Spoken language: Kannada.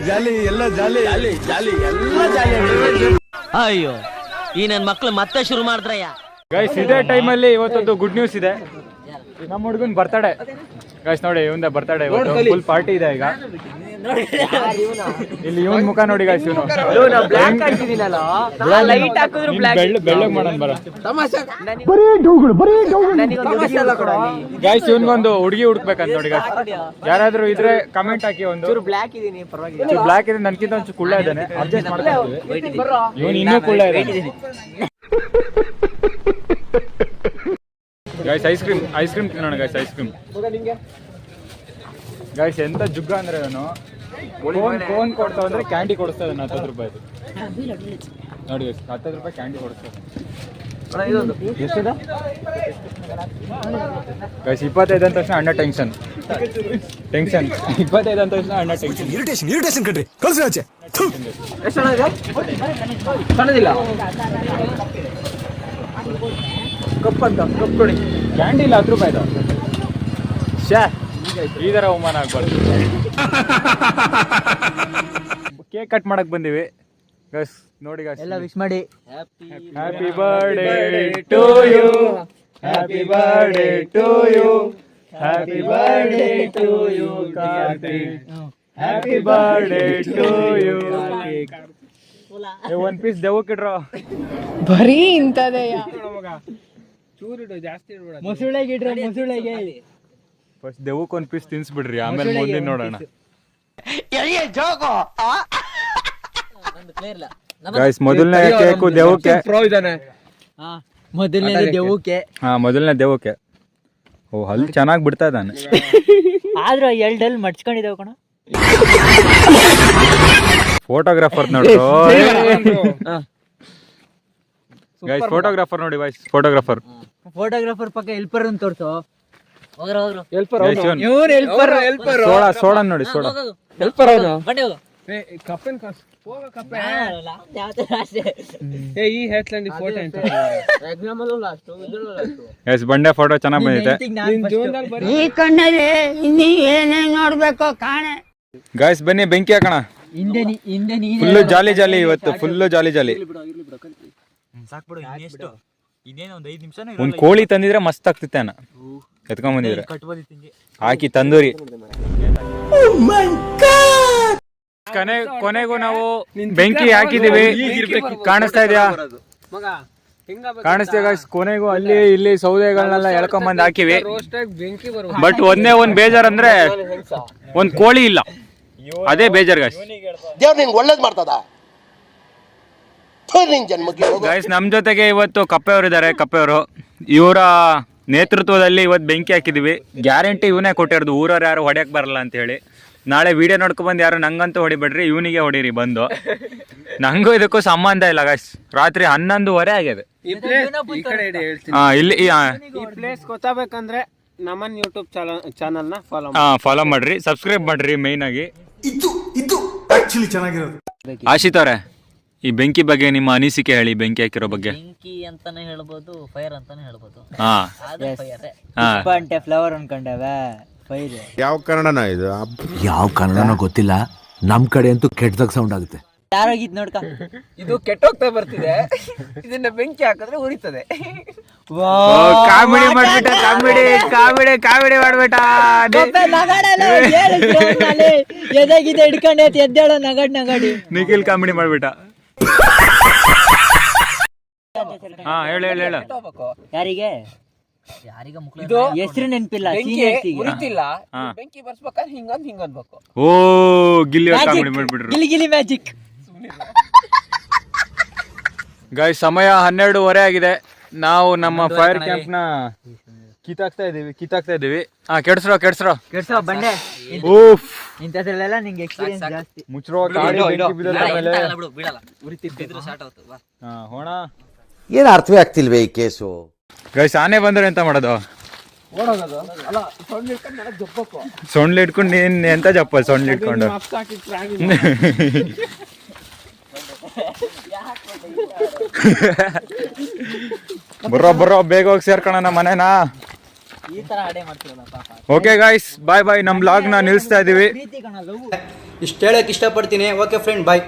ಜಾಲಿ ಎಲ್ಲ ಜಾಲಿ ಜಾಲಿ ಜಾಲಿ ಎಲ್ಲ ಜಾಲಿ. ಅಯ್ಯೋ ಈ ನನ್ ಮಕ್ಳು ಮತ್ತೆ ಶುರು ಮಾಡಿದ್ರಯ್ಯ. ಗೈಸ್ ಇದೇ ಟೈಮಲ್ಲಿ ಇವತ್ತೊಂದು ಗುಡ್ ನ್ಯೂಸ್ ಇದೆ. ನಮ್ಮ ಹುಡುಗನ್ ಬರ್ತಡೆ ಗೈಸ್, ನೋಡಿ ಇವಂದ ಬರ್ತಡೆ, ಫುಲ್ ಪಾರ್ಟಿ ಇದೆ ಈಗ. ಇಲ್ಲಿ ಇವನ್ ಮುಖ ನೋಡಿ ಗೈಸ್, ಇವನು ಬೆಳ್ಳಗ್ ಮಾಡೋಣ ಬರ ಗೈಸ್. ಇವನ್ಗೊಂದು ಹುಡುಗಿ ಹುಡುಕ್ಬೇಕಂತ ನೋಡಿ ಗೈಸ್. ಯಾರಾದ್ರೂ ಇದ್ರೆ ಕಮೆಂಟ್ ಹಾಕಿ. ಒಂದು ಬ್ಲಾಕ್ ಇದೆ, ನನ್ಕಿಂತ ಒಂಚೂರು ಕುಳ್ಳ ಇದ್ದಾನೆ, ಅಡ್ಜಸ್ಟ್ ಮಾಡ್ಕೊಳ್ತೀವಿ. ಇವನು ಇನ್ನೂ ಕುಳ್ಳ ಇದೆ ಗೈಸ್. ಐಸ್ ಕ್ರೀಮ್ ತಿನ್ನೋಣ ಗೈಸ್, ಐಸ್ ಕ್ರೀಮ್ ಗೈಸ್. ಎಂತ ಜುಗ್ಗ ಅಂದ್ರೆ ಇವನು ಫೋನ್ ಕೊಡ್ತಾ ಅಂದ್ರೆ ಕ್ಯಾಂಡಿ ಕೊಡಿಸ್ತಾ ಇದ್ದಾನೆ 10 ರೂಪಾಯಿದು ನೋಡಿ ಗೈಸ್. 10 ರೂಪಾಯಿ ಕ್ಯಾಂಡಿ ಕೊಡಿಸ್ತಾ ಗೈಸ್. 25 ಅಂದ ತಕ್ಷಣ ಅಣ್ಣ ಟೆನ್ಷನ್ 25 ಅಂದ ತಕ್ಷಣ ಅಣ್ಣ ಟೆನ್ಷನ್, ಇರಿಟೇಷನ್ ಕಣ್ರಿ. ಕಳ್ಸಿ ಆಚೆ. ಕಪ್ ಕೊಡಿ. ಕ್ಯಾಂಡಿ ಇಲ್ಲ 10 ರೂಪಾಯಿದು. ಶಾ ಈ ತರ ಅವಮಾನ ಆಗ್ಬಾರ್ದು. ಕೇಕ್ ಕಟ್ ಮಾಡಕ್ ಬಂದಿವಿ ಗೈಸ್, ನೋಡಿ ಗೈಸ್. ಎಲ್ಲ ವಿಶ್ ಮಾಡಿ. Happy birthday to you, happy birthday to you, happy birthday to you Karthik, happy birthday to you. One piece ದೆವ್ವಕ್ಕಿಡ್ರೋ. ಬರೀ ಇಂತದೆಯ ಚೂರಿಡು ಜಾಸ್ತಿ ಮೊಸಳೆಗೆ ಇಡ್ರ, ಮೊಸಳೆಗೆ. ಫಸ್ಟ್ ದೆವ್ವಕ್ಕೆ ಒಂದ್ ಪೀಸ್ ತಿನ್ಸ್ಬಿಡ್ರಿ, ಆಮೇಲೆ ಮುಂದೆ ನೋಡೋಣ ಗೈಸ್. ಮೊದಲನೇ ಕೇಕು ದೆವ್ವಕ್ಕೆ. ಮೊದಲನೇ ದೆವ್ವಕ್ಕೆ. ಮೊದಲನೇ ದೆವ್ವಕ್ಕೆ. ಓ ಹಲ್ ಚೆನ್ನಾಗಿ ಬಿಡ್ತಾ ಇದ್ದಾನೆ. ಆದ್ರೂ ಎರಡಲ್ಲಿ ಮಡ್ಚ್ಕೊಂಡಿದ್ದೇವೆ ಕಣ. ಫೋಟೋಗ್ರಾಫರ್ ನೋಡ್ರು ಗೈಸ್, ಫೋಟೋಗ್ರಾಫರ್ ನೋಡಿ ಗೈಸ್, ಫೋಟೋಗ್ರಾಫರ್ ಪಕ್ಕ ಹೆಲ್ಪರ್ ಅಂತ ತೋರ್ಸು. ಸೋಡಾ ನೋಡಿ, ಸೋಡಾ ಹೆಲ್ಪರ್ ಅವನು. ಎಸ್ ಬಂಡೆ ಫೋಟೋ ಚೆನ್ನಾಗಿ ಬಂದಿದೆ ಈ ಕಣ್ಣಲ್ಲಿ ಇನ್ನೀ ಏನೇನ್ ನೋಡ್ಬೇಕು ಕಾಣೆ. ಗೈಸ್ ಬನ್ನಿ ಬೆಂಕಿ ಹಾಕೋಣ. ಫುಲ್ಲು ಜಾಲಿ ಜಾಲಿ ಇವತ್ತು, ಫುಲ್ಲು ಜಾಲಿ ಜಾಲಿ. ಒಂದ್ ಕೋಳಿ ತಂದಿದ್ರೆ ಮಸ್ತ್ ಆಗ್ತಿತ್ತೆ ಅಣ್ಣ, ಎತ್ಕೊಂಡ್ ಬಂದಿದ್ರೆ ಹಾಕಿ ತಂದೂರಿ. ಕೊನೆಗೂ ನಾವು ಬೆಂಕಿ ಹಾಕಿದೀವಿ. ಕಾಣಿಸ್ತಾ ಇದೆಯಾ? ಕಾಣಿಸ್ತಾ ಗೈಸ್. ಕೊನೆಗೂ ಅಲ್ಲಿ ಇಲ್ಲಿ ಸೌದೆಗಳನ್ನೆಲ್ಲ ಎಳ್ಕೊಂಡ್ ಬಂದ್ ಹಾಕಿವಿ. ಬಟ್ ಒಂದ್ ಬೇಜಾರ್ ಅಂದ್ರೆ ಒಂದ್ ಕೋಳಿ ಇಲ್ಲ, ಅದೇ ಬೇಜಾರ್ ಗೈಸ್. ದೇವ್ರು ನಿಂಗೆ ಒಳ್ಳೇದ್ ಮಾಡ್ತದ ಗೈಸ್. ನಮ್ ಜೊತೆಗೆ ಇವತ್ತು ಕಪ್ಪೆಯವರು ಇದಾರೆ. ಕಪ್ಪೆಯವರು ಇವರ ನೇತೃತ್ವದಲ್ಲಿ ಇವತ್ತು ಬೆಂಕಿ ಹಾಕಿದೀವಿ. ಗ್ಯಾರಂಟಿ ಇವನೇ ಕೊಟ್ಟಿರೋದು, ಊರವ್ರು ಯಾರು ಹೊಡ್ಯಕ್ ಬರಲ್ಲ ಅಂತ ಹೇಳಿ. ನಾಳೆ ವಿಡಿಯೋ ನೋಡ್ಕೊಂಡ್ ಬಂದು ಯಾರು ನಂಗಂತೂ ಹೊಡಿಬೇಡ್ರಿ, ಇವನಿಗೆ ಹೊಡೀರಿ ಬಂದು. ನಂಗೂ ಇದಕ್ಕೂ ಸಂಬಂಧ ಇಲ್ಲ ಗೈಸ್. ರಾತ್ರಿ 11:30 ಆಗಿದೆ. ಇಲ್ಲಿ ಈ ಪ್ಲೇಸ್ ಗೊತ್ತಾಗಬೇಕಂದ್ರೆ ನಮ್ಮನ್ ಯೂಟ್ಯೂಬ್ ಚಾನಲ್ ನ ಫಾಲೋ ಮಾಡ್ರಿ, ಸಬ್ಸ್ಕ್ರೈಬ್ ಮಾಡ್ರಿ. ಮೇನ್ ಆಗಿ ಇದು ಆಕ್ಚುಲಿ ಚೆನ್ನಾಗಿರೋದು. ಆಶಿತ್ ಅವರೇ, ಈ ಬೆಂಕಿ ಬಗ್ಗೆ ನಿಮ್ಮ ಅನಿಸಿಕೆ ಹೇಳಿ. ಬೆಂಕಿ ಹಾಕಿರೋ ಬಗ್ಗೆ. ಬೆಂಕಿ ಅಂತಾನೆ ಹೇಳ್ಬೋದು, ಫೈರ್ ಅಂತಾನೆ ಹೇಳ್ಬೋದು. ಫ್ಲವರ್ ಅನ್ಕೊಂಡವ ಫೈರ್. ಯಾವ ಕನ್ನಡನ ಇದು? ಯಾವ ಕನ್ನಡನೋ ಗೊತ್ತಿಲ್ಲ, ನಮ್ ಕಡೆ ಅಂತೂ ಕೆಟ್ಟದಾಗ ಸೌಂಡ್ ಆಗುತ್ತೆ. ಯಾರಾಗಿದ್ ನೋಡ್ಕ, ಇದು ಕೆಟ್ಟೋಗ್ತಾ ಬರ್ತಿದೆ, ಇದನ್ನ ಬೆಂಕಿ ಹಾಕಿದ್ರೆ ಉರಿತದೆ. ಕಾಮಿಡಿ ಮಾಡ್ಬಿಟ್ಟ, ಕಾಮಿಡಿ ಮಾಡ್ಬಿಟ್ಟ. ಎದಾಗಿದೆ ಹಿಡ್ಕೊಂಡೆ ಎದ್ದೇಳ ನಗಾಡಿ. ನಿಖಿಲ್ ಕಾಮಿಡಿ ಮಾಡ್ಬಿಟ್ಟ. ಹೇಳ ಯಾರಿಗೆ ಹೆಸರು ನೆನಪಿಲ್ಲ, ಉರಿತಿಲ್ಲ, ಬೆಂಕಿ ಬರ್ಸ್ಬೇಕಾದ್ರೆ ಹಿಂಗ್ ಅನ್ಬೇಕು. ಓ ಗಿಲ್ಲಿ ಕಾಮಿಡಿ ಮಾಡ್ಬಿಟ್ರು. ಗಿಲಿ ಮ್ಯಾಜಿಕ್. ಗೈಸ್ ಸಮಯ 12:30 ಆಗಿದೆ. ನಾವು ನಮ್ಮ ಫೈರ್ ಕ್ಯಾಂಪ್ ನ ಕಿತ್ತಾಕ್ತಾ ಇದೀವಿ. ಕೆಡ್ಸ್ರೋ ಬಂಡೆ. ಓಫ್, ಇಂಥದ್ರಲ್ಲೆಲ್ಲ ನಿಂಗೆ ಎಕ್ಸ್ಪೀರಿಯನ್ಸ್ ಜಾಸ್ತಿ. ಮುಚ್ರೋ ಗಾಡಿ ಬೆಂಕಿ ಬಿದ್ದಲ್ಲ ಮೇಲೆ. ಹೋಣ ಏನ್ ಅರ್ಥವೇ ಆಗ್ತಿಲ್ವೇ ಈ ಕೇಸು. ಗೈಸ್ ಆನೆ ಬಂದ್ರೆ ಎಂತ ಮಾಡೋದು? ಸೊಂಡ್ಲಿ ಇಟ್ಕೊಂಡು ನೀನ್ ಎಂತ ಜಪ್ಪ ಸೊಂಡ್ಲಿ ಇಟ್ಕೊಂಡು. ಬರೋ ಬೇಗ ಹೋಗಿ ಸೇರ್ಕೊಳ್ಳೋಣ ಮನೆನಾ. ಈ ತರ ಆಡೇ ಮಾಡ್ತಿರಲ್ಲ ಪಾಪ. ಓಕೆ ಗಾಯ್ಸ್, ಬಾಯ್ ಬಾಯ್. ನಮ್ಮ ಬ್ಲಾಗ್ನ ನಿಲ್ಲಿಸ್ತಾ ಇದೀವಿ. ಪ್ರೀತಿ ಕಣ, ಲವ್. ಇಷ್ಟು ಹೇಳಕ್ಕೆ ಇಷ್ಟಪಡ್ತೀನಿ. ಓಕೆ ಫ್ರೆಂಡ್, ಬಾಯ್.